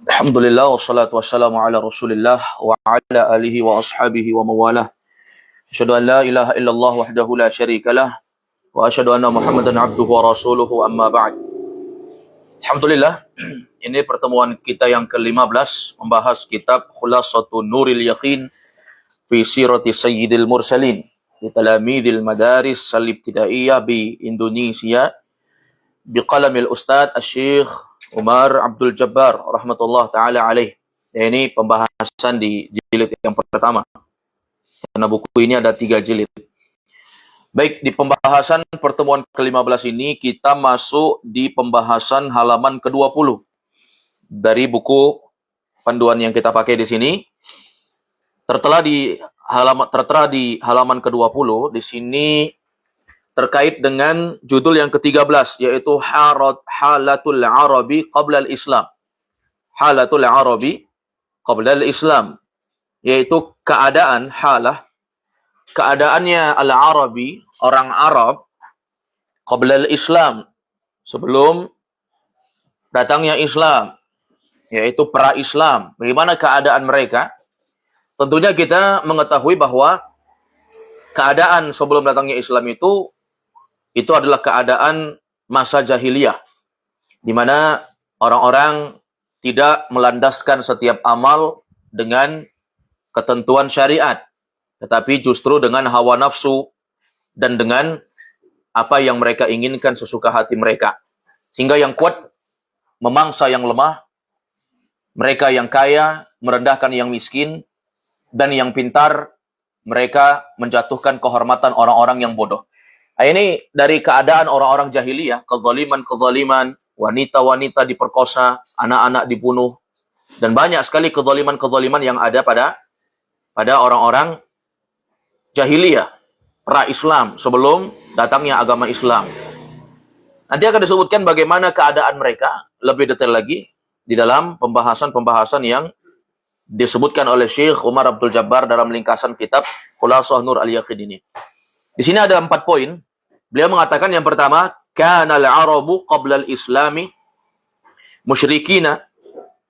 Alhamdulillah wassalatu wassalamu ala Rasulillah wa ala alihi wa ashabihi wa mawalah. Asyhadu an la ilaha illallah wahdahu la syarikalah wa asyhadu anna Muhammadan abduhu wa rasuluhu amma ba'd. Alhamdulillah, ini pertemuan kita yang ke-15 membahas kitab Khulasatun Nuril Yaqin fi Sirati Sayyidil Mursalin di Talamidil Madaris Al-Ibtidaiyah bi Indonesia bi qalamil Ustadz Asy-Syaikh Umar Abdul Jabbar rahmatullah taala alaih. Ya, ini pembahasan di jilid yang pertama. Karena buku ini ada 3 jilid. Baik, di pembahasan pertemuan ke-15 ini kita masuk di pembahasan halaman ke-20 dari buku panduan yang kita pakai di sini. Tertera di halaman ke-20 di sini terkait dengan judul yang ke-13, yaitu Halatul Arabi Qabla al-Islam. Halatul Arabi Qabla al-Islam, yaitu keadaannya al-Arabi, orang Arab, Qabla al-Islam, sebelum datangnya Islam, yaitu pra-Islam. Bagaimana keadaan mereka? Tentunya kita mengetahui bahwa keadaan sebelum datangnya Islam itu adalah keadaan masa jahiliyah, di mana orang-orang tidak melandaskan setiap amal dengan ketentuan syariat, tetapi justru dengan hawa nafsu dan dengan apa yang mereka inginkan sesuka hati mereka. Sehingga yang kuat memangsa yang lemah, mereka yang kaya merendahkan yang miskin, dan yang pintar mereka menjatuhkan kehormatan orang-orang yang bodoh. Ini dari keadaan orang-orang jahiliyah, kezaliman, wanita-wanita diperkosa, anak-anak dibunuh, dan banyak sekali kezaliman yang ada pada orang-orang jahiliyah, pra-Islam, sebelum datangnya agama Islam. Nanti akan disebutkan bagaimana keadaan mereka lebih detail lagi di dalam pembahasan yang disebutkan oleh Syekh Umar Abdul Jabbar dalam ringkasan kitab Khulasah Nur al-Yaqin ini. Di sini ada 4 poin. Beliau mengatakan yang pertama, kana al-arabu qabla al-islami musyrikina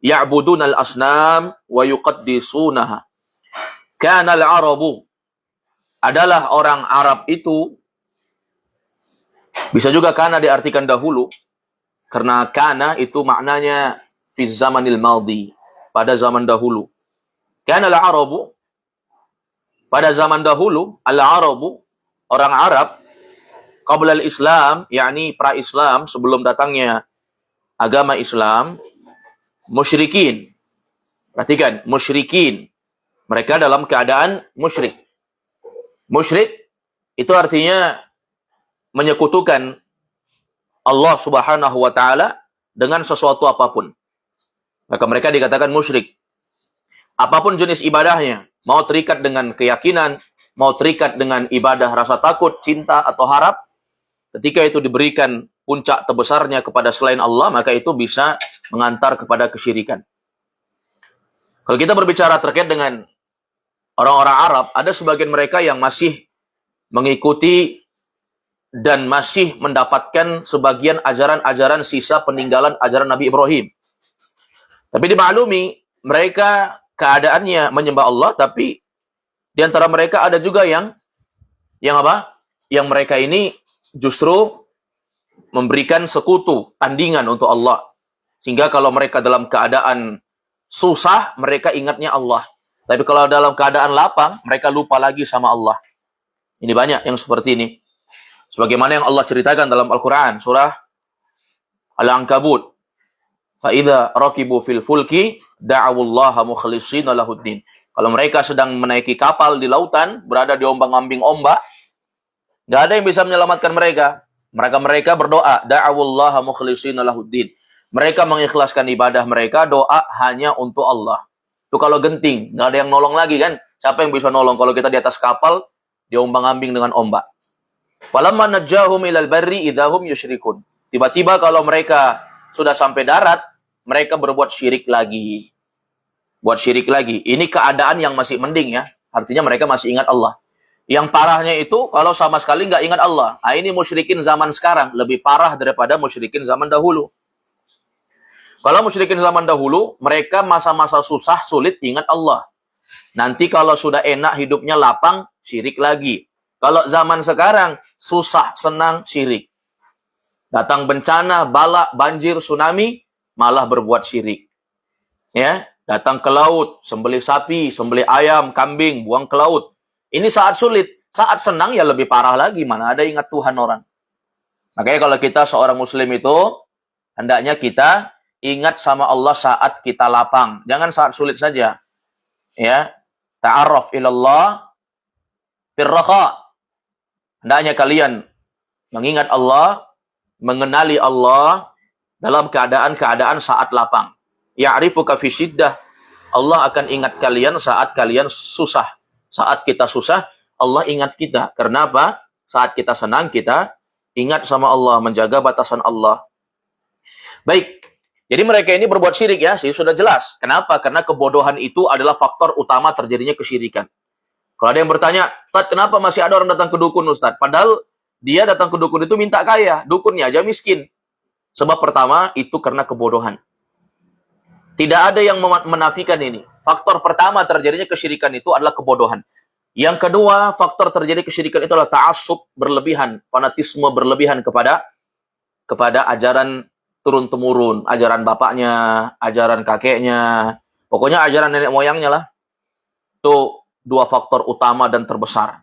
ya'buduna al-asnam wa yuqaddisunaha. Kana al-arabu adalah orang Arab itu, bisa juga kana diartikan dahulu, karena kana itu maknanya fi zamanil maldi, pada zaman dahulu. Kana al-arabu, pada zaman dahulu, al-arabu, orang Arab, qabla al-Islam, yakni pra-Islam, sebelum datangnya agama Islam, musyrikin. Perhatikan, musyrikin. Mereka dalam keadaan musyrik. Musyrik itu artinya menyekutukan Allah Subhanahu wa taala dengan sesuatu apapun. Maka mereka dikatakan musyrik. Apapun jenis ibadahnya, mau terikat dengan keyakinan, mau terikat dengan ibadah rasa takut, cinta, atau harap, ketika itu diberikan puncak terbesarnya kepada selain Allah, maka itu bisa mengantar kepada kesyirikan. Kalau kita berbicara terkait dengan orang-orang Arab, ada sebagian mereka yang masih mengikuti dan masih mendapatkan sebagian ajaran-ajaran sisa peninggalan ajaran Nabi Ibrahim. Tapi dimaklumi, mereka keadaannya menyembah Allah, tapi di antara mereka ada juga yang apa? Yang mereka ini justru memberikan sekutu, tandingan untuk Allah. Sehingga kalau mereka dalam keadaan susah, mereka ingatnya Allah. Tapi kalau dalam keadaan lapang, mereka lupa lagi sama Allah. Ini banyak yang seperti ini. Sebagaimana yang Allah ceritakan dalam Al-Quran, surah Al-Ankabut. فَإِذَا رَكِبُوا فِي الْفُلْكِ دَعَوُوا اللَّهَ مُخْلِصِينَ لَهُ الدِّينَ. Kalau mereka sedang menaiki kapal di lautan, berada di ombang-ambing ombak, nggak ada yang bisa menyelamatkan mereka. Mereka berdoa, da'awullaha mukhlishina lahuddin. Mereka mengikhlaskan ibadah mereka, doa hanya untuk Allah. Itu kalau genting, nggak ada yang nolong lagi kan? Siapa yang bisa nolong kalau kita di atas kapal, di ombang-ambing dengan ombak? Falamma najjahum ilal barri idahum yusyrikun. Tiba-tiba kalau mereka sudah sampai darat, mereka berbuat syirik lagi. Buat syirik lagi. Ini keadaan yang masih mending ya. Artinya mereka masih ingat Allah. Yang parahnya itu kalau sama sekali nggak ingat Allah. Ini musyrikin zaman sekarang lebih parah daripada musyrikin zaman dahulu. Kalau musyrikin zaman dahulu, mereka masa-masa susah, sulit ingat Allah. Nanti kalau sudah enak hidupnya lapang, syirik lagi. Kalau zaman sekarang, susah, senang, syirik. Datang bencana, bala, banjir, tsunami, malah berbuat syirik. Ya, datang ke laut, sembelih sapi, sembelih ayam, kambing, buang ke laut. Ini saat sulit. Saat senang ya lebih parah lagi, mana ada ingat Tuhan orang. Makanya kalau kita seorang muslim itu, hendaknya kita ingat sama Allah saat kita lapang. Jangan saat sulit saja. Ya, ta'arraf ilallah firraha. Hendaknya kalian mengingat Allah, mengenali Allah dalam keadaan-keadaan saat lapang. Ya'rifuka fi syiddah. Allah akan ingat kalian saat kalian susah. Saat kita susah, Allah ingat kita. Karena apa? Saat kita senang, kita ingat sama Allah, menjaga batasan Allah. Baik. Jadi mereka ini berbuat syirik ya, sih sudah jelas. Kenapa? Karena kebodohan itu adalah faktor utama terjadinya kesyirikan. Kalau ada yang bertanya, Ustaz, kenapa masih ada orang datang ke dukun, Ustaz? Padahal dia datang ke dukun itu minta kaya, dukunnya aja miskin. Sebab pertama, itu karena kebodohan. Tidak ada yang menafikan ini. Faktor pertama terjadinya kesyirikan itu adalah kebodohan. Yang kedua, faktor terjadi kesyirikan itu adalah ta'assub berlebihan, fanatisme berlebihan kepada ajaran turun-temurun, ajaran bapaknya, ajaran kakeknya, pokoknya ajaran nenek moyangnya lah. Itu dua faktor utama dan terbesar.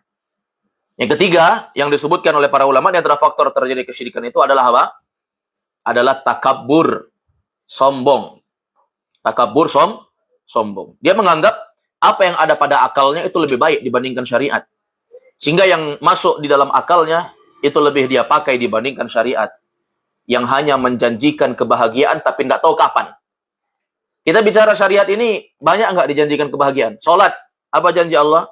Yang ketiga, yang disebutkan oleh para ulama, di antara faktor terjadi kesyirikan itu adalah apa? Adalah takabur, sombong. Takabur, sombong. Dia menganggap apa yang ada pada akalnya itu lebih baik dibandingkan syariat. Sehingga yang masuk di dalam akalnya itu lebih dia pakai dibandingkan syariat. Yang hanya menjanjikan kebahagiaan tapi tidak tahu kapan. Kita bicara syariat ini, banyak nggak dijanjikan kebahagiaan? Sholat, apa janji Allah?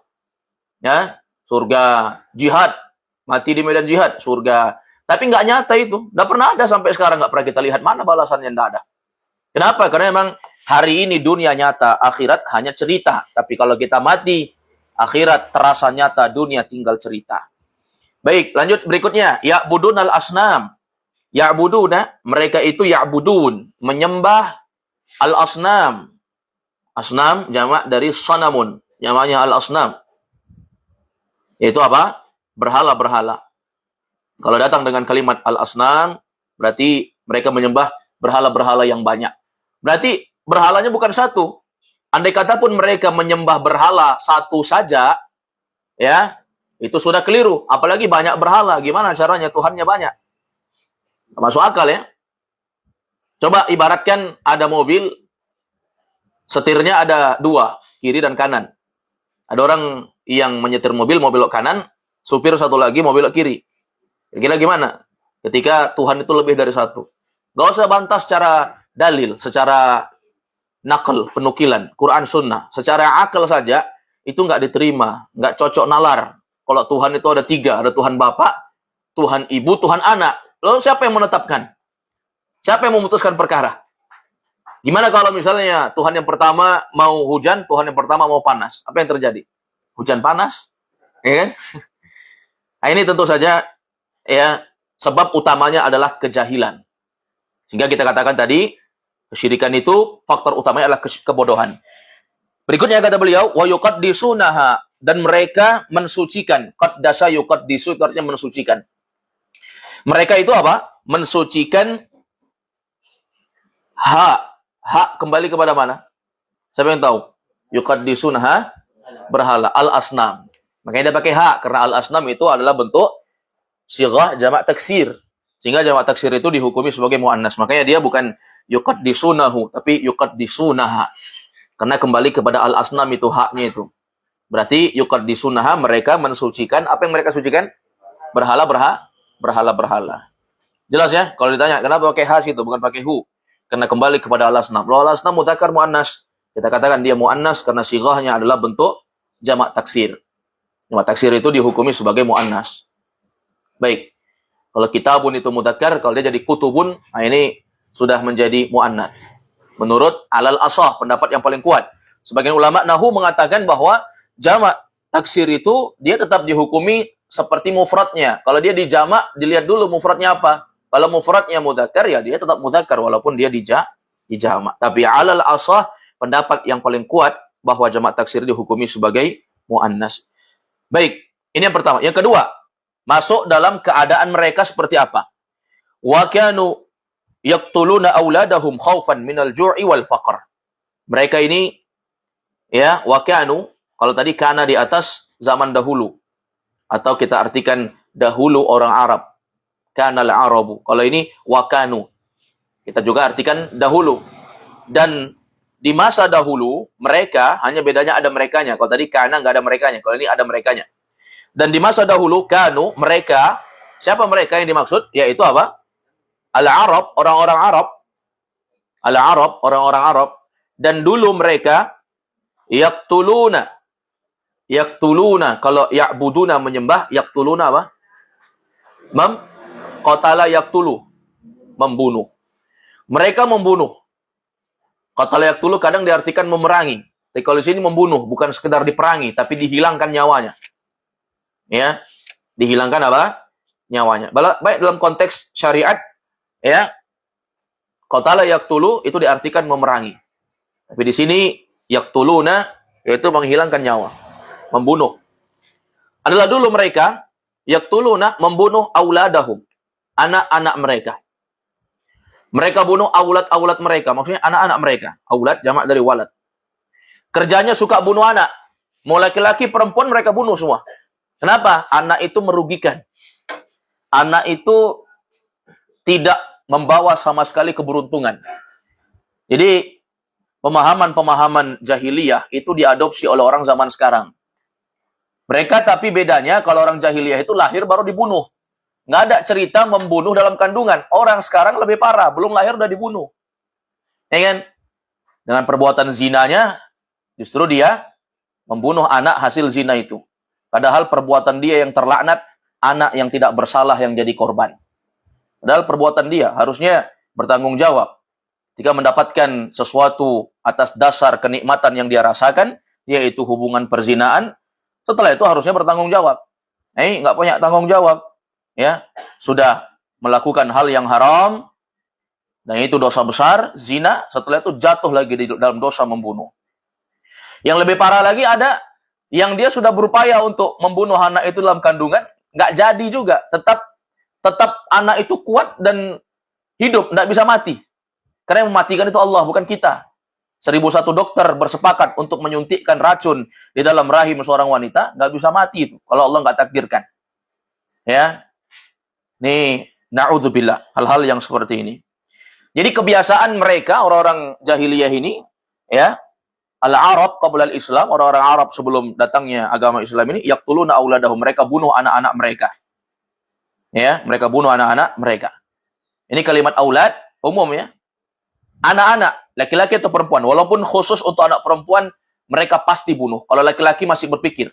Ya, surga. Jihad, mati di medan jihad, surga. Tapi nggak nyata itu. Nggak pernah ada sampai sekarang, nggak pernah kita lihat. Mana balasannya? Nggak ada. Kenapa? Karena memang hari ini dunia nyata, akhirat hanya cerita. Tapi kalau kita mati, akhirat terasa nyata, dunia tinggal cerita. Baik, lanjut berikutnya. Ya'budun al-asnam. Ya'buduna, mereka itu ya'budun, menyembah al-asnam. Asnam jamak dari sanamun, jamaknya al-asnam. Yaitu apa? Berhala-berhala. Kalau datang dengan kalimat al-asnam, berarti mereka menyembah berhala-berhala yang banyak. Berarti berhalanya bukan satu. Andai kata pun mereka menyembah berhala satu saja, ya, itu sudah keliru. Apalagi banyak berhala. Gimana caranya? Tuhannya banyak. Masuk akal ya. Coba ibaratkan ada mobil, setirnya ada dua, kiri dan kanan. Ada orang yang menyetir mobil belok kanan, supir satu lagi mau belok kiri. Kira-kira gimana? Ketika Tuhan itu lebih dari satu. Gak usah bantah secara dalil, secara nakal, penukilan, Quran Sunnah. Secara akal saja, itu nggak diterima, nggak cocok nalar. Kalau Tuhan itu ada tiga, ada Tuhan Bapa, Tuhan Ibu, Tuhan Anak. Lalu siapa yang menetapkan? Siapa yang memutuskan perkara? Gimana kalau misalnya Tuhan yang pertama mau hujan, Tuhan yang pertama mau panas? Apa yang terjadi? Hujan panas? Ya kan? Nah, ini tentu saja ya sebab utamanya adalah kejahilan. Sehingga kita katakan tadi, kesyirikan itu faktor utamanya adalah kebodohan. Berikutnya kata beliau, wa yuqaddisunaha, dan mereka mensucikan. Qaddasa yuqaddisu itu artinya mensucikan. Mereka itu apa? Mensucikan hak. Hak kembali kepada mana? Siapa yang tahu? Yuqaddisunaha, berhala. Al-asnam. Makanya dia pakai hak. Karena al-asnam itu adalah bentuk sighah jamak taksir. Sehingga jamak taksir itu dihukumi sebagai mu'annas. Makanya dia bukan yuqaddisunahu, tapi yuqaddisunaha. Karena kembali kepada al-asnam itu haknya itu. Berarti yuqaddisunaha, mereka mensucikan. Apa yang mereka sucikan? Berhala-berhala. Jelas ya? Kalau ditanya, kenapa pakai has itu, bukan pakai hu? Karena kembali kepada al-asnam. Kalau al-asnam mudzakkar mu'annas, kita katakan dia mu'annas karena sighahnya adalah bentuk jamak taksir. Jamak taksir itu dihukumi sebagai mu'annas. Baik. Kalau kitabun itu mudzakkar, kalau dia jadi kutubun, nah ini sudah menjadi mu'annas. Menurut alal asah, pendapat yang paling kuat. Sebagian ulama nahu mengatakan bahwa jamak taksir itu dia tetap dihukumi seperti mufradnya. Kalau dia dijamak, dilihat dulu mufradnya apa. Kalau mufradnya mudzakkar, ya dia tetap mudzakkar walaupun dia dijamak. Tapi alal asah, pendapat yang paling kuat bahwa jamak taksir dihukumi sebagai muannas. Baik, ini yang pertama. Yang kedua, masuk dalam keadaan mereka seperti apa? Wa kanu yaqtuluna auladahum khaufan minal ju'i wal faqr. Mereka ini ya, wa kanu, kalau tadi kana di atas zaman dahulu atau kita artikan dahulu orang Arab. Kanal Arabu. Kalau ini wa kanu. Kita juga artikan dahulu. Dan di masa dahulu, mereka, hanya bedanya ada merekanya. Kalau tadi kana nggak ada merekanya. Kalau ini ada merekanya. Dan di masa dahulu, kanu, mereka, siapa mereka yang dimaksud? Yaitu apa? Al-Arab, orang-orang Arab. Al-Arab, orang-orang Arab. Dan dulu mereka, yaktuluna. Yaktuluna. Kalau ya'buduna menyembah, yaktuluna apa? Qatala yaktulu. Membunuh. Mereka membunuh. Qatala yaktulu kadang diartikan memerangi. Tapi kalau di sini membunuh, bukan sekedar diperangi, tapi dihilangkan nyawanya. Ya, dihilangkan apa? Nyawanya. Baik dalam konteks syariat, ya, qatala yaktulu itu diartikan memerangi. Tapi di sini yaktuluna yaitu menghilangkan nyawa, membunuh. Adalah dulu mereka yaktuluna membunuh auladahum, anak-anak mereka. Mereka bunuh aulad-aulad mereka, maksudnya anak-anak mereka. Aulad jamak dari walad. Kerjanya suka bunuh anak. Mau laki-laki, perempuan mereka bunuh semua. Kenapa? Anak itu merugikan. Anak itu tidak membawa sama sekali keberuntungan. Jadi, pemahaman-pemahaman jahiliyah itu diadopsi oleh orang zaman sekarang. Mereka tapi bedanya, kalau orang jahiliyah itu lahir baru dibunuh. Nggak ada cerita membunuh dalam kandungan. Orang sekarang lebih parah, belum lahir udah dibunuh. Ya kan? Dengan perbuatan zinanya, justru dia membunuh anak hasil zina itu. Padahal perbuatan dia yang terlaknat, anak yang tidak bersalah yang jadi korban. Padahal perbuatan dia harusnya bertanggung jawab. Jika mendapatkan sesuatu atas dasar kenikmatan yang dia rasakan, yaitu hubungan perzinaan, setelah itu harusnya bertanggung jawab. Nggak punya tanggung jawab. Ya, sudah melakukan hal yang haram, dan itu dosa besar, zina, setelah itu jatuh lagi di dalam dosa membunuh. Yang lebih parah lagi ada yang dia sudah berupaya untuk membunuh anak itu dalam kandungan, nggak jadi juga. Tetap anak itu kuat dan hidup, nggak bisa mati. Karena yang mematikan itu Allah, bukan kita. 1001 dokter bersepakat untuk menyuntikkan racun di dalam rahim seorang wanita, nggak bisa mati itu, kalau Allah nggak takdirkan. Ya, nih, na'udzubillah, hal-hal yang seperti ini. Jadi kebiasaan mereka, orang-orang jahiliyah ini, ya, al-Arab qabla al-Islam, orang-orang Arab sebelum datangnya agama Islam ini, yaqtuluna auladahum, mereka bunuh anak-anak mereka. Ya, mereka bunuh anak-anak mereka. Ini kalimat aulad umum ya. Anak-anak, laki-laki atau perempuan, walaupun khusus untuk anak perempuan, mereka pasti bunuh. Kalau laki-laki masih berpikir.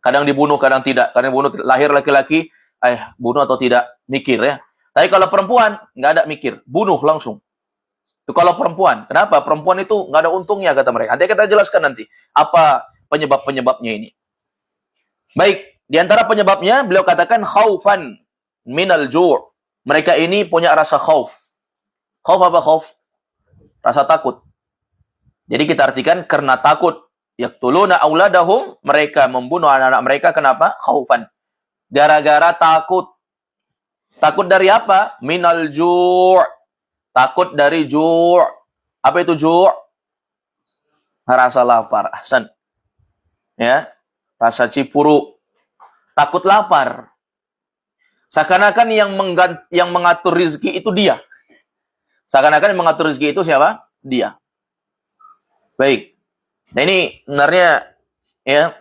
Kadang dibunuh, kadang tidak. Kadang dibunuh, lahir laki-laki, bunuh atau tidak, mikir ya. Tapi kalau perempuan, nggak ada mikir. Bunuh langsung. Itu kalau perempuan. Kenapa? Perempuan itu nggak ada untungnya, kata mereka. Nanti kita jelaskan nanti. Apa penyebab-penyebabnya ini. Baik. Di antara penyebabnya, beliau katakan, khaufan minal ju'. Mereka ini punya rasa khauf. Khauf apa khauf? Rasa takut. Jadi kita artikan, karena takut. Yaqtuluna auladahum, mereka membunuh anak-anak mereka. Kenapa? Khaufan. Gara-gara takut. Takut dari apa? Minal ju'. Takut dari ju'. Apa itu ju'? Rasa lapar. Ahsan. Ya. Rasa cipuru. Takut lapar. Seakan-akan yang mengatur rizki itu dia. Seakan-akan yang mengatur rizki itu siapa? Dia. Baik. Nah ini sebenarnya ya,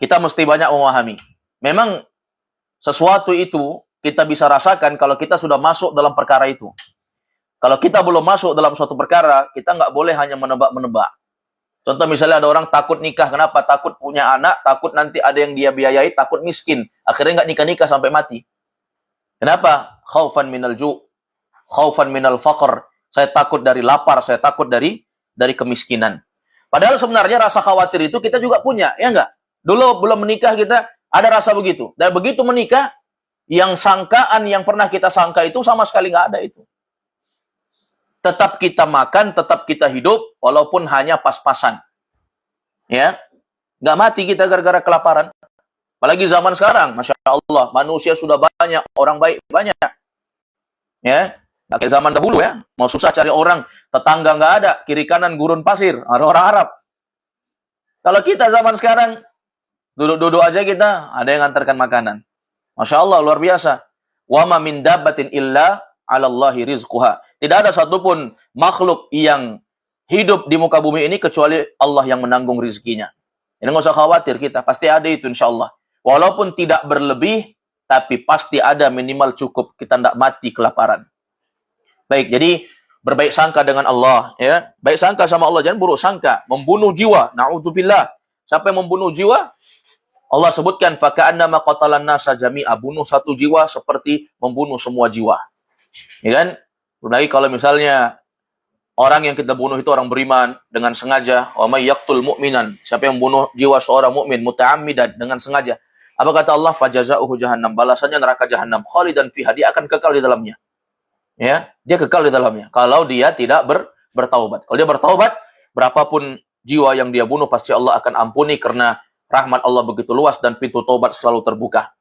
kita mesti banyak memahami. Memang sesuatu itu kita bisa rasakan kalau kita sudah masuk dalam perkara itu. Kalau kita belum masuk dalam suatu perkara, kita nggak boleh hanya menebak-menebak. Contoh misalnya ada orang takut nikah. Kenapa? Takut punya anak, takut nanti ada yang dia biayai, takut miskin. Akhirnya nggak nikah-nikah sampai mati. Kenapa? Khaufan minal ju'. Khaufan minal faqr. Saya takut dari lapar, saya takut dari kemiskinan. Padahal sebenarnya rasa khawatir itu kita juga punya, ya enggak? Dulu belum menikah kita ada rasa begitu. Dan begitu menikah, yang sangkaan yang pernah kita sangka itu sama sekali nggak ada itu. tetap kita makan, tetap kita hidup, walaupun hanya pas-pasan. Ya, nggak mati kita gara-gara kelaparan. Apalagi zaman sekarang, Masya Allah, manusia sudah banyak, orang baik banyak. Ya, nggak kayak zaman dahulu ya, mau susah cari orang, tetangga nggak ada, kiri kanan gurun pasir, ada orang Arab. Kalau kita zaman sekarang, duduk-duduk aja kita, ada yang antarkan makanan. Masya Allah, luar biasa. Wa ma min dabbatin illa 'alallahi rizquha. Tidak ada satupun makhluk yang hidup di muka bumi ini kecuali Allah yang menanggung rizkinya. Ini nggak usah khawatir kita, pasti ada itu insya Allah. Walaupun tidak berlebih, tapi pasti ada minimal cukup, kita tidak mati kelaparan. Baik, jadi berbaik sangka dengan Allah, ya. Baik sangka sama Allah, jangan buruk sangka. Membunuh jiwa, na'udzubillah. Siapa yang membunuh jiwa? Allah sebutkan faka'annama qatalan nasa jami'a, bunuh satu jiwa seperti membunuh semua jiwa. Ya kan? Lagi kalau misalnya orang yang kita bunuh itu orang beriman dengan sengaja, wa may yaqtul mu'minan, siapa yang membunuh jiwa seorang mukmin muta'ammidan dengan sengaja. Apa kata Allah? Fajaza'uhu jahannam, balasannya neraka jahannam, khalidan fiha, dia akan kekal di dalamnya. Ya, dia kekal di dalamnya. Kalau dia tidak bertaubat. Kalau dia bertaubat, berapapun jiwa yang dia bunuh pasti Allah akan ampuni karena rahmat Allah begitu luas dan pintu taubat selalu terbuka.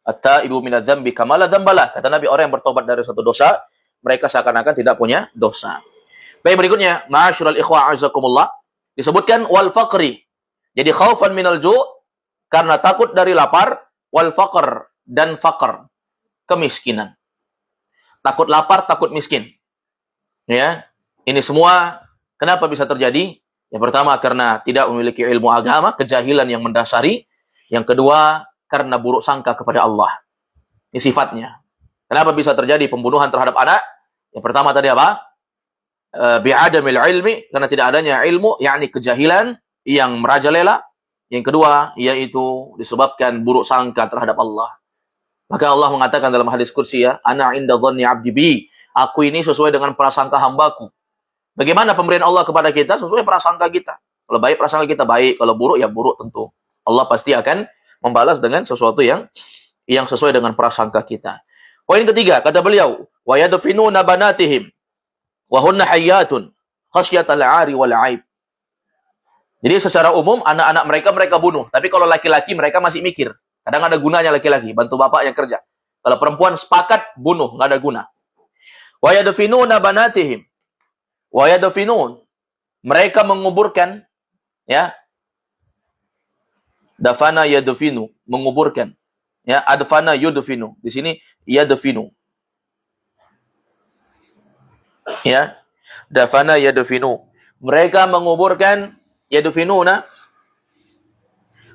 At-taibu minadz-dzambi kama la dzambalah. Kata Nabi, orang yang bertobat dari satu dosa, mereka seakan-akan tidak punya dosa. Baik, berikutnya, ma'asyiral ikhwah azakumullah, disebutkan wal faqri. Jadi khaufan minal ju' karena takut dari lapar, wal faqr dan faqr, kemiskinan. Takut lapar, takut miskin. Ya. Ini semua kenapa bisa terjadi? Yang pertama karena tidak memiliki ilmu agama, kejahilan yang mendasari. Yang kedua karena buruk sangka kepada Allah. Ini sifatnya. Kenapa bisa terjadi pembunuhan terhadap anak? Yang pertama tadi apa? Bi'adamil ilmi, karena tidak adanya ilmu, yakni kejahilan yang merajalela. Yang kedua yaitu disebabkan buruk sangka terhadap Allah. Maka Allah mengatakan dalam hadis qudsi, ya, ana inda dhanni 'abdi bi, aku ini sesuai dengan prasangka hambaku. Bagaimana pemberian Allah kepada kita? Sesuai prasangka kita. Kalau baik, prasangka kita baik. Kalau buruk, ya buruk tentu. Allah pasti akan membalas dengan sesuatu yang sesuai dengan prasangka kita. Poin ketiga, kata beliau, wa yadfinuna banatihim wa hunna hayyatun khasyatal 'ari wal 'aib. Jadi secara umum anak-anak mereka bunuh. Tapi kalau laki-laki mereka masih mikir. Kadang ada gunanya laki-laki, bantu bapaknya kerja. Kalau perempuan sepakat bunuh, nggak ada guna. Wa yadfinuna banatihim. Wa yadfinun. Mereka menguburkan, ya. Dafana yadfinu, menguburkan. Ya, adfana yudfinu. Di sini yadfinu. Ya. Dafana yadfinu. Mereka menguburkan yadfinuna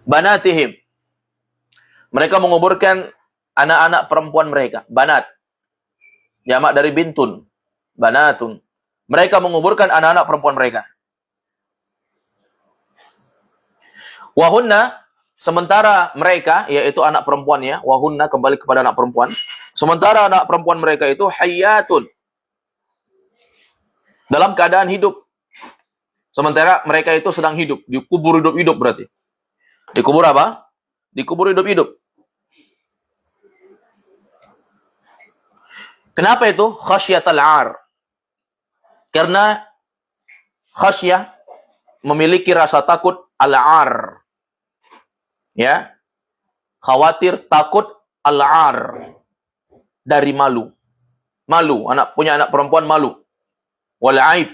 banatihim. Mereka menguburkan anak-anak perempuan mereka, banat. Jamak dari bintun, banatun. Mereka menguburkan anak-anak perempuan mereka. Wahunna, sementara mereka, yaitu anak perempuannya, wahunna kembali kepada anak perempuan. Sementara anak perempuan mereka itu hayyatun, dalam keadaan hidup. Sementara mereka itu sedang hidup, dikubur hidup-hidup berarti. Dikubur apa? Dikubur hidup-hidup. Kenapa itu? Khasyatal 'ar. Karena khasyah memiliki rasa takut al-'ar. Ya. Khawatir, takut al-'ar. Dari malu. Malu, punya anak perempuan malu. Wal 'aib.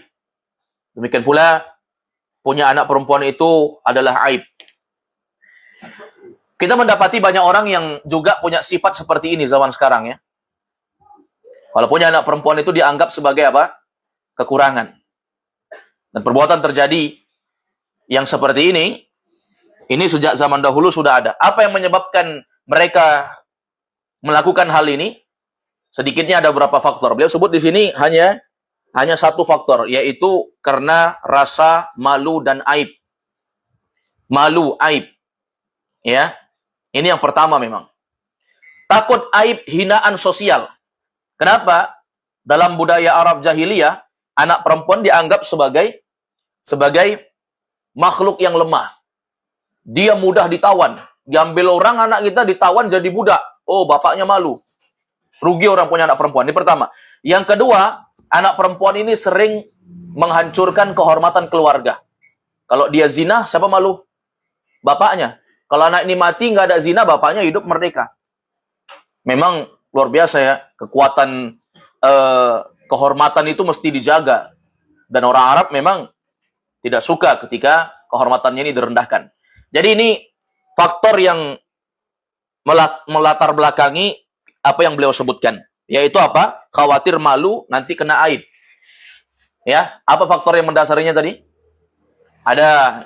Demikian pula punya anak perempuan itu adalah aib. Kita mendapati banyak orang yang juga punya sifat seperti ini zaman sekarang, ya. Kalau punya anak perempuan itu dianggap sebagai apa? Kekurangan. Dan perbuatan terjadi yang seperti ini sejak zaman dahulu sudah ada. Apa yang menyebabkan mereka melakukan hal ini? Sedikitnya ada beberapa faktor. Beliau sebut di sini hanya satu faktor, yaitu karena rasa malu dan aib. Malu, aib. Ya. Ini yang pertama memang. Takut aib, hinaan sosial. Kenapa? Dalam budaya Arab jahiliyah, anak perempuan dianggap sebagai makhluk yang lemah. Dia mudah ditawan. Diambil orang anak kita ditawan jadi budak. Oh, bapaknya malu. Rugi orang punya anak perempuan. Ini pertama. Yang kedua, anak perempuan ini sering menghancurkan kehormatan keluarga. Kalau dia zina, siapa malu? Bapaknya. Kalau anak ini mati, nggak ada zina, bapaknya hidup merdeka. Memang luar biasa ya, kekuatan kehormatan itu mesti dijaga. Dan orang Arab memang tidak suka ketika kehormatannya ini direndahkan. Jadi ini faktor yang melatar belakangi apa yang beliau sebutkan. Yaitu apa? Khawatir malu nanti kena aib. Ya, apa faktor yang mendasarinya tadi? Ada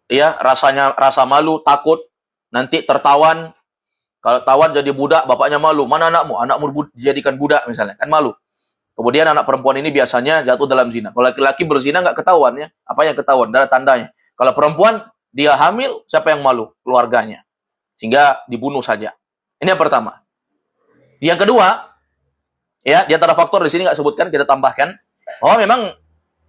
ya, rasa malu, takut nanti tertawan. Kalau tawan jadi budak, bapaknya malu. Mana anakmu? Anakmu dijadikan budak misalnya, kan malu. Kemudian anak perempuan ini biasanya jatuh dalam zina. Kalau laki-laki berzina nggak ketahuan ya. Apa yang ketahuan? Ada tandanya. Kalau perempuan dia hamil, siapa yang malu? Keluarganya. Sehingga dibunuh saja. Ini yang pertama. Yang kedua, ya, di antara faktor di sini nggak sebutkan, kita tambahkan. Oh, memang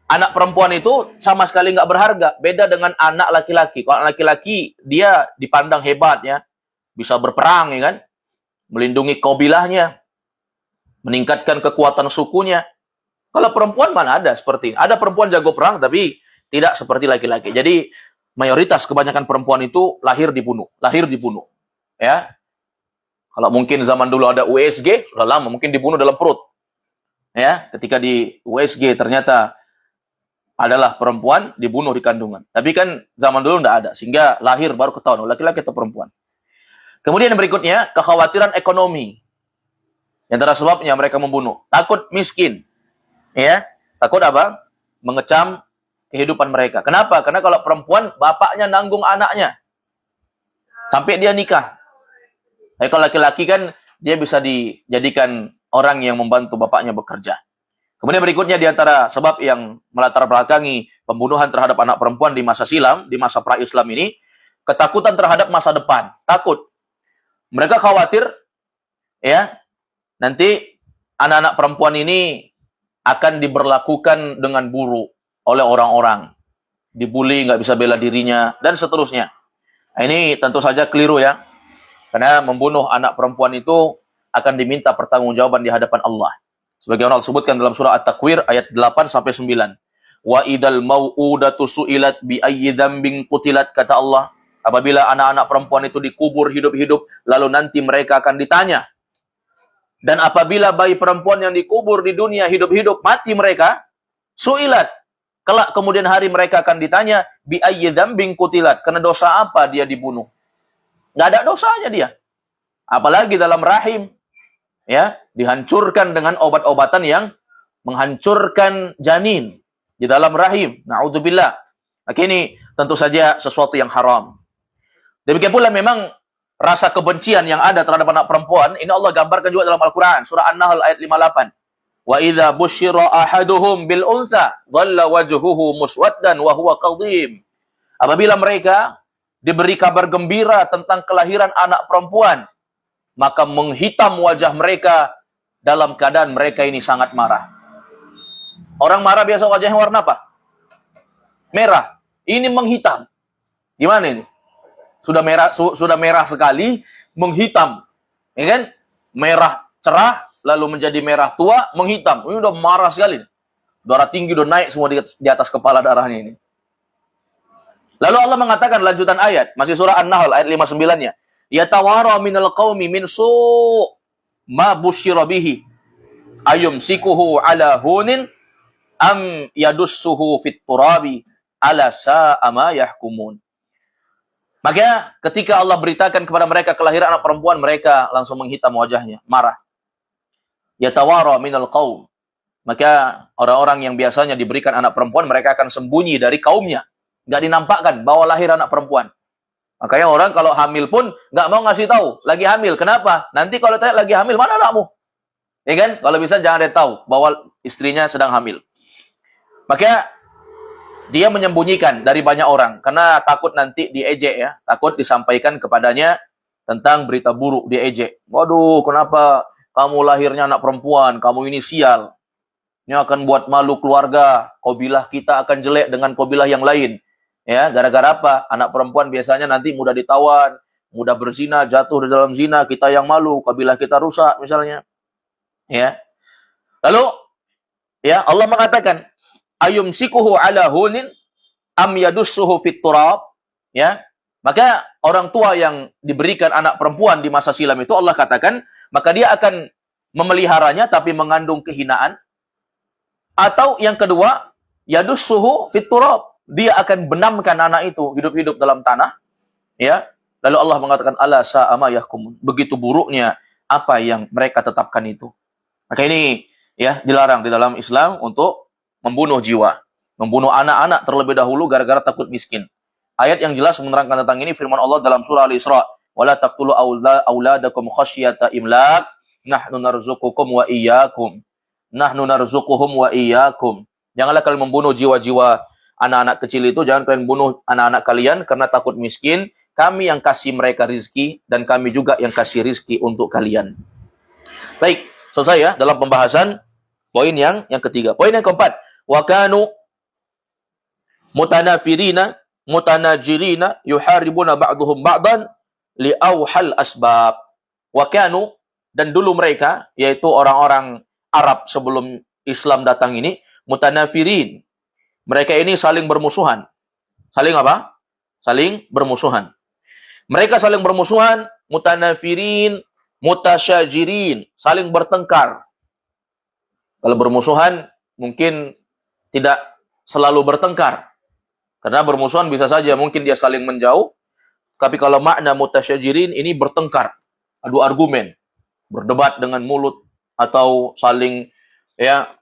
anak perempuan itu sama sekali nggak berharga. Beda dengan anak laki-laki. Kalau anak laki-laki, dia dipandang hebat ya. Bisa berperang, ya kan? Melindungi kabilahnya. Meningkatkan kekuatan sukunya. Kalau perempuan mana ada seperti ini. Ada perempuan jago perang, tapi tidak seperti laki-laki. Jadi, mayoritas kebanyakan perempuan itu lahir dibunuh. Ya. Kalau mungkin zaman dulu ada USG, sudah lama, mungkin dibunuh dalam perut. Ya, ketika di USG ternyata adalah perempuan, dibunuh di kandungan. Tapi kan zaman dulu tidak ada, sehingga lahir baru ketahuan laki-laki atau perempuan. Kemudian yang berikutnya, kekhawatiran ekonomi. Yang antara sebabnya mereka membunuh. Takut miskin. Ya, takut apa? Mengecam kehidupan mereka. Kenapa? Karena kalau perempuan, bapaknya nanggung anaknya. Sampai dia nikah. Tapi kalau laki-laki kan, dia bisa dijadikan orang yang membantu bapaknya bekerja. Kemudian berikutnya di antara sebab yang melatar belakangi pembunuhan terhadap anak perempuan di masa silam, di masa pra-Islam ini, ketakutan terhadap masa depan. Takut. Mereka khawatir, ya, nanti anak-anak perempuan ini akan diberlakukan dengan buruk oleh orang-orang. Dibully, nggak bisa bela dirinya, dan seterusnya. Nah, ini tentu saja keliru ya. Karena membunuh anak perempuan itu akan diminta pertanggungjawaban di hadapan Allah. Sebagai Allah sebutkan dalam surah At-Takwir ayat 8-9. Wa idal mau'udatu su'ilat bi ayyi dzambin qutilat, kata Allah. Apabila anak-anak perempuan itu dikubur hidup-hidup, lalu nanti mereka akan ditanya. Dan apabila bayi perempuan yang dikubur di dunia hidup-hidup, mati mereka, su'ilat. Kelak kemudian hari mereka akan ditanya, bi ayyi dzambin qutilat, karena dosa apa dia dibunuh. Nggak ada dosanya dia. Apalagi dalam rahim. Ya, dihancurkan dengan obat-obatan yang menghancurkan janin di dalam rahim. Na'udzubillah. Maka ini tentu saja sesuatu yang haram. Demikian pula memang rasa kebencian yang ada terhadap anak perempuan, ini Allah gambarkan juga dalam Al-Quran. Surah An-Nahl ayat 58. Wa idza busyira ahaduhum bil untha dhalla wajhuhu muswaddan wa huwa qadhim. Apabila mereka diberi kabar gembira tentang kelahiran anak perempuan, maka menghitam wajah mereka dalam keadaan mereka ini sangat marah. Orang marah biasa wajahnya warna apa? Merah. Ini menghitam. Gimana ini? Sudah merah sekali, menghitam. Ya kan? Merah cerah, lalu menjadi merah tua, menghitam. Ini udah marah sekali. Darah tinggi udah naik semua di atas kepala darahnya ini. Lalu Allah mengatakan lanjutan ayat, masih surah An-Nahl ayat 59-nya. Yatawara minal qaumi min su' ma busyira bihi ayumsikuhu ala hunin am yadussuhu fit turabi ala sa'a ma yahkumun. Maka ketika Allah beritakan kepada mereka kelahiran anak perempuan, mereka langsung menghitam wajahnya, marah. Yatawara minal qaum. Maka orang-orang yang biasanya diberikan anak perempuan, mereka akan sembunyi dari kaumnya. Nggak dinampakkan bahwa lahir anak perempuan. Makanya orang kalau hamil pun nggak mau ngasih tahu lagi hamil. Kenapa? Nanti kalau tanya lagi hamil, mana anakmu? Ya kan? Kalau bisa jangan dia tahu bahwa istrinya sedang hamil. Maka dia menyembunyikan dari banyak orang karena takut nanti diejek ya, takut disampaikan kepadanya tentang berita buruk, diejek. Waduh, kenapa kamu lahirnya anak perempuan? Kamu ini sial. Ini akan buat malu keluarga. Kabilah kita akan jelek dengan kabilah yang lain. Ya, gara-gara apa? Anak perempuan biasanya nanti mudah ditawan, mudah berzina, jatuh di dalam zina, kita yang malu, kabilah kita rusak misalnya. Ya. Lalu Ya, Allah mengatakan, ayumsikuhu ala hunin am yadussuhu fit turab. Ya. Maka orang tua yang diberikan anak perempuan di masa silam itu Allah katakan, maka dia akan memeliharanya tapi mengandung kehinaan. Atau yang kedua, yadussuhu fit turab. Dia akan benamkan anak itu hidup-hidup dalam tanah. Ya. Lalu Allah mengatakan, ala sa'ama yahkumun. Begitu buruknya apa yang mereka tetapkan itu. Maka ini ya dilarang di dalam Islam untuk membunuh jiwa, membunuh anak-anak terlebih dahulu gara-gara takut miskin. Ayat yang jelas menerangkan tentang ini firman Allah dalam surah Al-Isra, "Wala taqtulu auladakum khasyata imlaq, nahnu narzuqukum wa iyyakum." Nahnu narzuquhum wa iyyakum. Janganlah kalian membunuh jiwa-jiwa anak-anak kecil itu, jangan kalian bunuh anak-anak kalian karena takut miskin. Kami yang kasih mereka rizki dan kami juga yang kasih rizki untuk kalian. Baik, selesai ya dalam pembahasan poin yang ketiga. Poin yang keempat, wa kanu mutanajirina yuharibuna ba'duhum ba'dan li'auhal asbab. Wa kanu, dan dulu mereka, yaitu orang-orang Arab sebelum Islam datang ini, mutanafirin. Mereka ini saling bermusuhan. Saling apa? Saling bermusuhan. Mereka saling bermusuhan, mutanafirin, mutasyajirin, saling bertengkar. Kalau bermusuhan mungkin tidak selalu bertengkar. Karena bermusuhan bisa saja mungkin dia saling menjauh. Tapi kalau makna mutasyajirin ini bertengkar, adu argumen, berdebat dengan mulut atau saling ya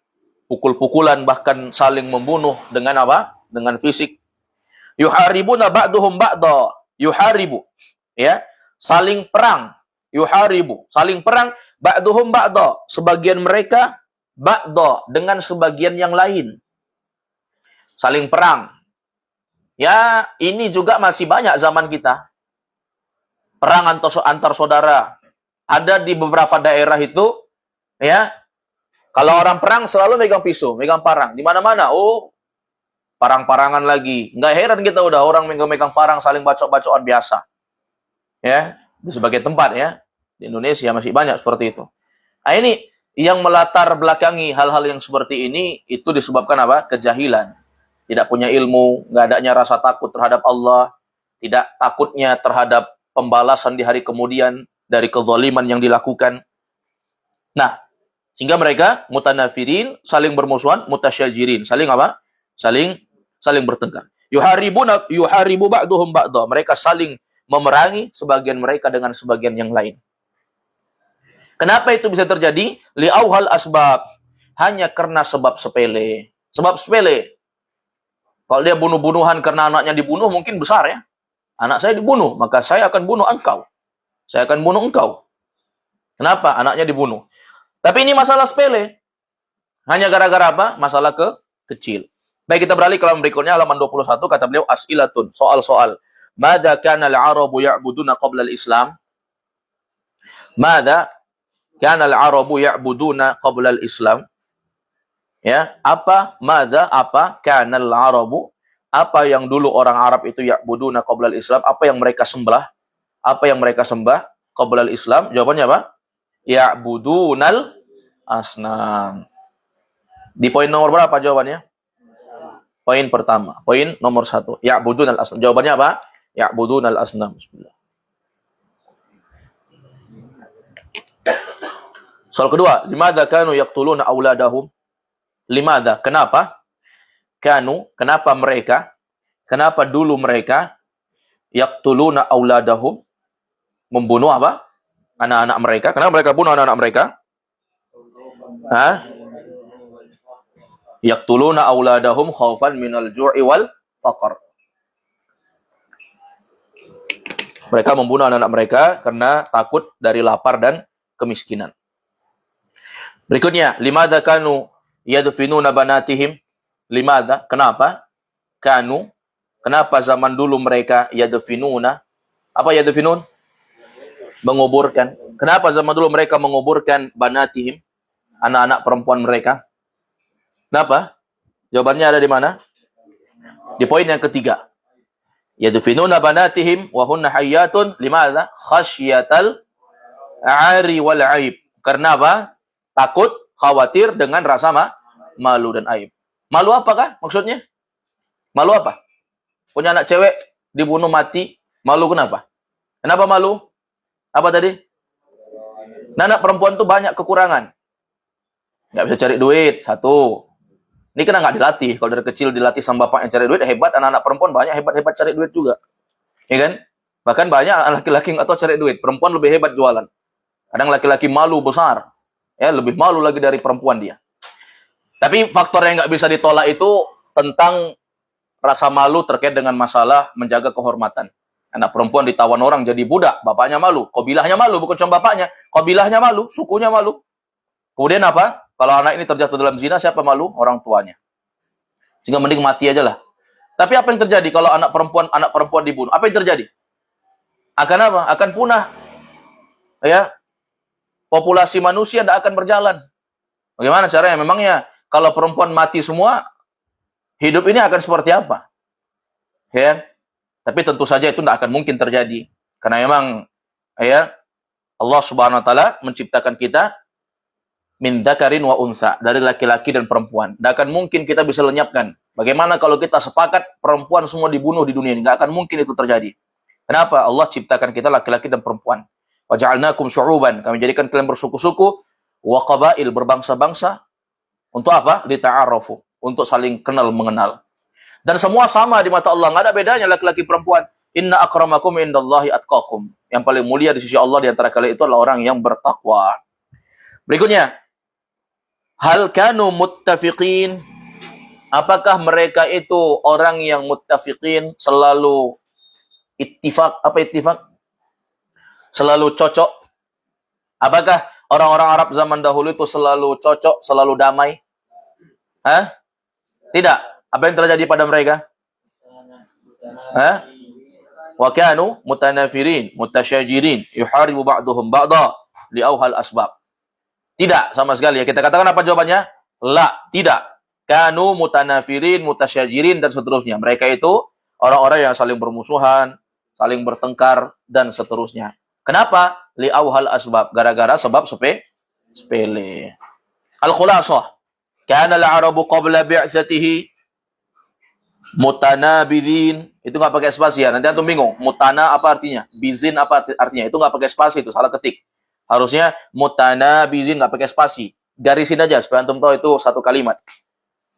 pukul-pukulan, bahkan saling membunuh dengan apa? Dengan fisik. Yuharibuna ba'duhum ba'da. Yuharibu, ya, saling perang. Yuharibu, saling perang. Ba'duhum ba'da, sebagian mereka ba'da dengan sebagian yang lain. Saling perang. Ya, ini juga masih banyak zaman kita. Perang antar saudara. Ada di beberapa daerah itu, ya, kalau orang perang selalu megang pisau, megang parang. Di mana-mana, oh, parang-parangan lagi. Nggak heran kita udah orang megang-megang parang saling bacok-bacokan biasa. Ya, di sebagian tempat ya. Di Indonesia masih banyak seperti itu. Nah, ini yang melatar belakangi hal-hal yang seperti ini itu disebabkan apa? Kejahilan. Tidak punya ilmu, nggak adanya rasa takut terhadap Allah, tidak takutnya terhadap pembalasan di hari kemudian dari kezaliman yang dilakukan. Nah, sehingga mereka mutanafirin, saling bermusuhan, mutasyajirin, saling apa? Saling bertengkar. Yuharibu ba'duhum ba'da. Mereka saling memerangi sebagian mereka dengan sebagian yang lain. Kenapa itu bisa terjadi? Li'auhal asbab. Hanya karena sebab sepele. Sebab sepele. Kalau dia bunuh-bunuhan karena anaknya dibunuh, mungkin besar ya. Anak saya dibunuh, maka saya akan bunuh engkau. Saya akan bunuh engkau. Kenapa? Anaknya dibunuh. Tapi ini masalah sepele. Hanya gara-gara apa? Masalah kecil. Baik, kita beralih ke halaman berikutnya, halaman 21, kata beliau, as'ilatun, soal-soal. Mada kana al-arabu ya'buduna qabla al-islam? Mada kana al-arabu ya'buduna qabla al-islam? Ya, apa kana al-arabu, apa yang dulu orang Arab itu ya'buduna qabla al-islam, apa yang mereka sembah? Apa yang mereka sembah qabla al-islam? Jawabannya apa? Ya'budunal asnam. Di poin nomor berapa jawabannya? Poin pertama. Poin nomor 1. Ya'budunal asnam. Jawabannya apa? Ya'budunal asnam. Bismillah. Soal kedua. Limadha kanu yaqtuluna auladahum? Limadha? Kenapa? Kenapa mereka? Kenapa dulu mereka yaqtuluna auladahum? Membunuh apa? Anak-anak mereka. Kenapa mereka bunuh anak-anak mereka? Hah? Yaqtuluna auladahum khaufan minal ju'i wal faqr. Mereka membunuh anak-anak mereka karena takut dari lapar dan kemiskinan. Berikutnya, limadha kanu yadfinuna banatihim? Limadha? Kenapa? Kenapa zaman dulu mereka yadfinuna? Apa yadfinun? Menguburkan. Kenapa zaman dulu mereka menguburkan banatihim? Anak-anak perempuan mereka. Kenapa? Jawabannya ada di mana? Di poin yang ketiga. Yadfinuna banatihim wa hunna hayyatun limadha? Khasyatal ari wal aib. Karena apa? Takut, khawatir dengan rasa malu dan aib. Malu apakah maksudnya? Malu apa? Punya anak cewek dibunuh mati, malu kenapa? Kenapa malu? Apa tadi? Anak perempuan tuh banyak kekurangan. Nggak bisa cari duit, satu. Ini kena nggak dilatih. Kalau dari kecil dilatih sama bapaknya cari duit, hebat. Anak-anak perempuan banyak hebat-hebat cari duit juga. Ya kan? Bahkan banyak laki-laki nggak tahu cari duit. Perempuan lebih hebat jualan. Kadang laki-laki malu besar. Ya, lebih malu lagi dari perempuan dia. Tapi faktor yang nggak bisa ditolak itu tentang rasa malu terkait dengan masalah menjaga kehormatan. Anak perempuan ditawan orang jadi budak, bapaknya malu. Qabilahnya malu, bukan cuma bapaknya. Qabilahnya malu, sukunya malu. Kemudian apa? Kalau anak ini terjatuh dalam zina, siapa malu? Orang tuanya. Sehingga mending mati aja lah. Tapi apa yang terjadi kalau anak perempuan dibunuh? Apa yang terjadi? Akan apa? Akan punah. Ya, populasi manusia tidak akan berjalan. Bagaimana caranya? Memangnya kalau perempuan mati semua, hidup ini akan seperti apa? Ya, tapi tentu saja itu tidak akan mungkin terjadi. Karena memang ya Allah Subhanahu wa taala menciptakan kita min dzakarin wa untha, dari laki-laki dan perempuan. Tidak akan mungkin kita bisa lenyapkan. Bagaimana kalau kita sepakat perempuan semua dibunuh di dunia ini? Tidak akan mungkin itu terjadi. Kenapa? Allah ciptakan kita laki-laki dan perempuan. Wa ja'alnakum syu'uban, kami jadikan kalian bersuku-suku, wa qabail, berbangsa-bangsa. Untuk apa? Lita'arafu, untuk saling kenal mengenal. Dan semua sama di mata Allah, nggak ada bedanya laki-laki perempuan. Inna akramakum indallahi atqakum. Yang paling mulia di sisi Allah di antara kalian itu adalah orang yang bertakwa. Berikutnya, hal kanu muttafiqin. Apakah mereka itu orang yang muttafiqin, selalu ittifaq? Apa ittifaq? Selalu cocok. Apakah orang-orang Arab zaman dahulu itu selalu cocok, selalu damai? Hah? Tidak. Apa yang terjadi pada mereka? Hah? Wa kanu mutanafirin, mutasyajirin, yuharibu ba'duhum ba'da li'auhal asbab. Tidak sama sekali ya. Kita katakan apa jawabannya? La, tidak. Kanu mutanafirin, mutasyajirin dan seterusnya. Mereka itu orang-orang yang saling bermusuhan, saling bertengkar dan seterusnya. Kenapa? Li'auhal asbab. Gara-gara sebab sepele. Al-khulasah. Kana al-arabu qabla bi'atsatihi mutanabidin. Itu nggak pakai spasi ya. Nanti antum bingung. Mutana apa artinya? Bizin apa artinya? Itu nggak pakai spasi, itu salah ketik. Harusnya mutanabidin nggak pakai spasi. Garisin aja supaya antum tahu itu satu kalimat.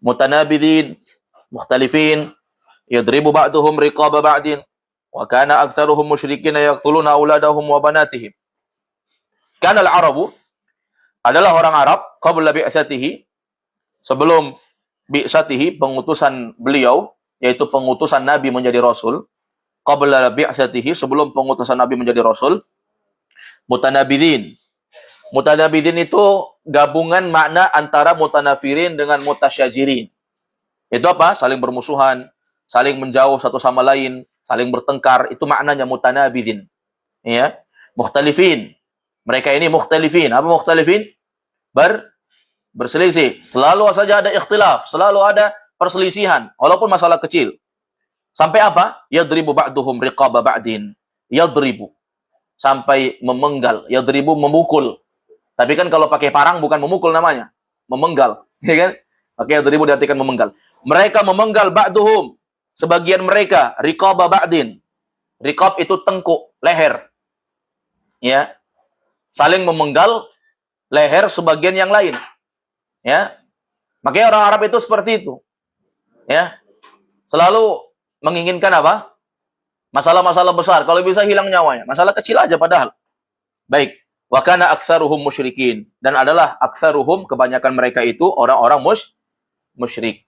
Mutanabidin, mukhtalifin, yadribu ba'duhum riqaba ba'din. Wa kana aktsaruhum musyrikin yaqtuluna auladahum wa banatihim. Kana al-arabu adalah orang Arab qabla bi'atsatihi, sebelum bi'atsatihi, pengutusan beliau, yaitu pengutusan Nabi menjadi Rasul. Qabla bi'atsatihi, sebelum pengutusan Nabi menjadi Rasul. Mutanabidin. Mutanabidin itu gabungan makna antara mutanafirin dengan mutasyajirin. Itu apa? Saling bermusuhan, saling menjauh satu sama lain, saling bertengkar. Itu maknanya mutanabidin. Ya. Mukhtalifin. Mereka ini mukhtalifin. Apa mukhtalifin? Berselisih. Selalu saja ada ikhtilaf, selalu ada perselisihan, walaupun masalah kecil. Sampai apa? Yadribu ba'duhum riqaba ba'din. Yadribu. Sampai memenggal. Yadribu, memukul. Tapi kan kalau pakai parang bukan memukul namanya. Memenggal. Ya kan? Oke, yadribu diartikan memenggal. Mereka memenggal ba'duhum. Sebagian mereka. Riqaba ba'din. Riqab itu tengkuk, leher. Ya. Saling memenggal leher sebagian yang lain. Ya. Makanya orang Arab itu seperti itu. Ya. Selalu menginginkan apa? Masalah-masalah besar. Kalau bisa hilang nyawanya. Masalah kecil aja padahal. Baik. Wa kana aktsaruhum musyrikin. Dan adalah aktsaruhum, kebanyakan mereka itu orang-orang musyrik.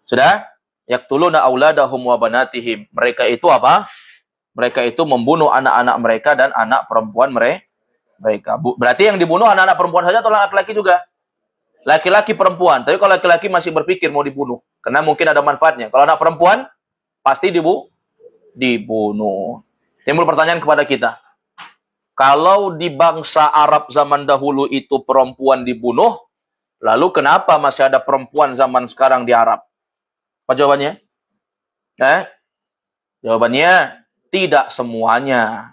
Sudah? Yaqtuluna auladahum wa banatihim. Mereka itu apa? Mereka itu membunuh anak-anak mereka dan anak perempuan mereka. Berarti yang dibunuh anak-anak perempuan saja atau laki-laki juga? Laki-laki perempuan. Tapi kalau laki-laki masih berpikir mau dibunuh. Karena mungkin ada manfaatnya. Kalau anak perempuan, pasti dibunuh. Timbul pertanyaan kepada kita. Kalau di bangsa Arab zaman dahulu itu perempuan dibunuh, lalu kenapa masih ada perempuan zaman sekarang di Arab? Apa jawabannya? Jawabannya, tidak semuanya.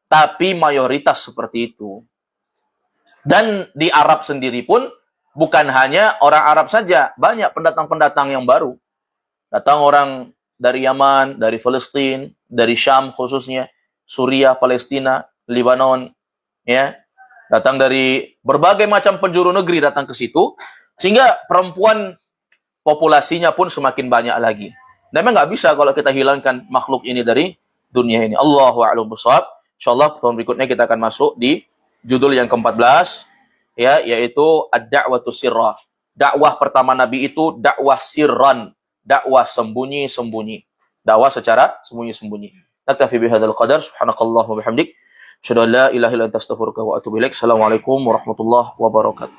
Tapi mayoritas seperti itu. Dan di Arab sendiri pun, Bukan hanya orang Arab saja, banyak pendatang-pendatang yang baru. Datang orang dari Yaman, dari Palestina, dari Syam khususnya, Suriah, Palestina, Lebanon, ya. Datang dari berbagai macam penjuru negeri datang ke situ, sehingga perempuan populasinya pun semakin banyak lagi. Dan memang nggak bisa kalau kita hilangkan makhluk ini dari dunia ini. Allahu a'lam bishawab. Insyaallah tahun berikutnya kita akan masuk di judul yang ke-14, ya, yaitu ad-da'watu sirrah. Dakwah pertama Nabi itu dakwah sirran, dakwah sembunyi-sembunyi. Dakwah secara sembunyi-sembunyi. Naktafi bihadzal qadar, subhanakallah wa bihamdik, asyhadu an la ilaha illa anta astaghfiruka wa atubu ilaik. Assalamualaikum warahmatullahi wabarakatuh.